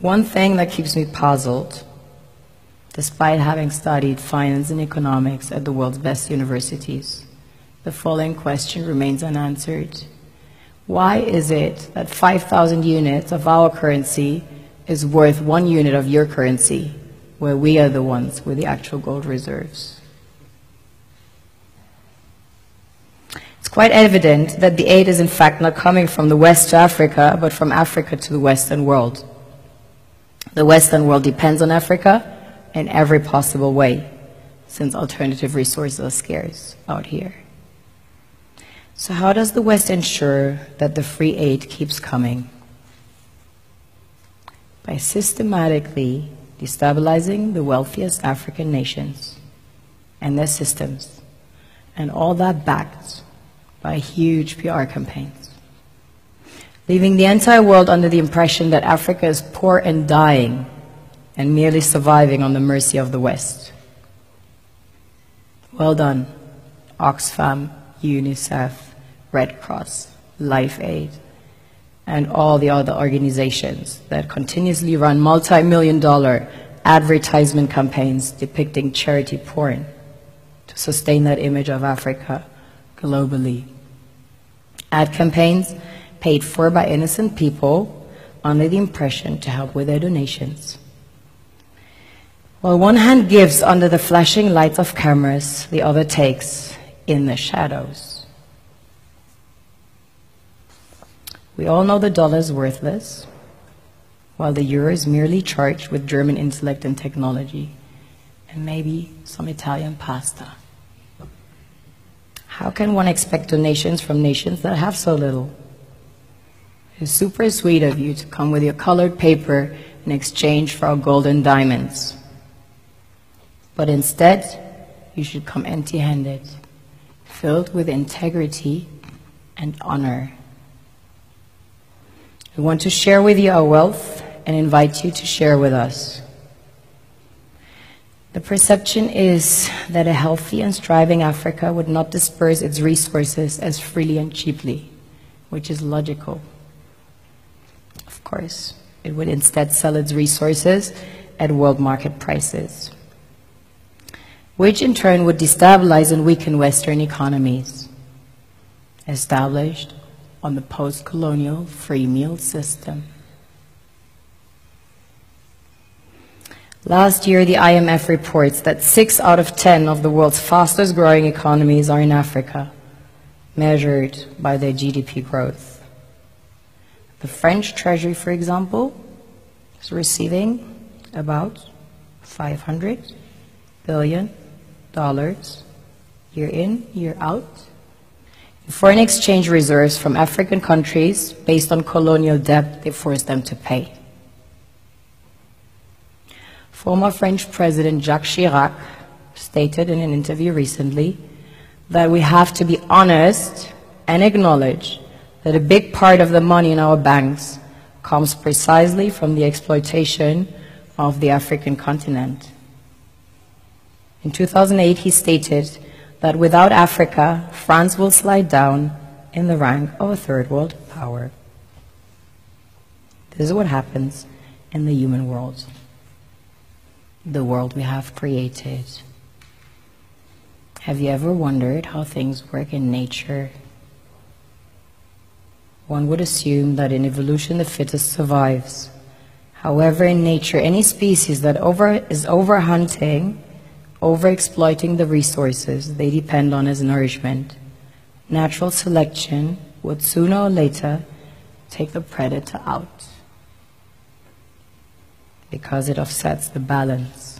one thing that keeps me puzzled, despite having studied finance and economics at the world's best universities, the following question remains unanswered. Why is it that 5,000 units of our currency is worth 1 unit of your currency, where we are the ones with the actual gold reserves? It's quite evident that the aid is in fact not coming from the West to Africa, but from Africa to the Western world. The Western world depends on Africa in every possible way, since alternative resources are scarce out here. So how does the West ensure that the free aid keeps coming? By systematically destabilizing the wealthiest African nations and their systems, and all that backed by huge PR campaigns, leaving the entire world under the impression that Africa is poor and dying and merely surviving on the mercy of the West. Well done, Oxfam, UNICEF, Red Cross, Life Aid, and all the other organizations that continuously run multi-million-dollar advertisement campaigns depicting charity porn to sustain that image of Africa globally. Ad campaigns paid for by innocent people under the impression to help with their donations. While one hand gives under the flashing lights of cameras, the other takes in the shadows. We all know the dollar is worthless, while the euro is merely charged with German intellect and technology, and maybe some Italian pasta. How can one expect donations from nations that have so little? It's super sweet of you to come with your colored paper in exchange for our gold and diamonds. But instead, you should come empty-handed, filled with integrity and honor. We want to share with you our wealth and invite you to share with us. The perception is that a healthy and thriving Africa would not disperse its resources as freely and cheaply, which is logical. Of course, it would instead sell its resources at world market prices, which in turn would destabilize and weaken Western economies, established on the post-colonial free meal system. Last year, the IMF reports that 6 out of 10 of the world's fastest growing economies are in Africa, measured by their GDP growth. The French Treasury, for example, is receiving about $500 billion year in, year out, in foreign exchange reserves from African countries based on colonial debt they forced them to pay. Former French President Jacques Chirac stated in an interview recently that we have to be honest and acknowledge that a big part of the money in our banks comes precisely from the exploitation of the African continent. In 2008, he stated that without Africa, France will slide down in the rank of a third world power. This is what happens in the human world, the world we have created. Have you ever wondered how things work in nature? One would assume that in evolution the fittest survives. However, in nature, any species that is overhunting, overexploiting the resources they depend on as nourishment, natural selection would sooner or later take the predator out, because it offsets the balance.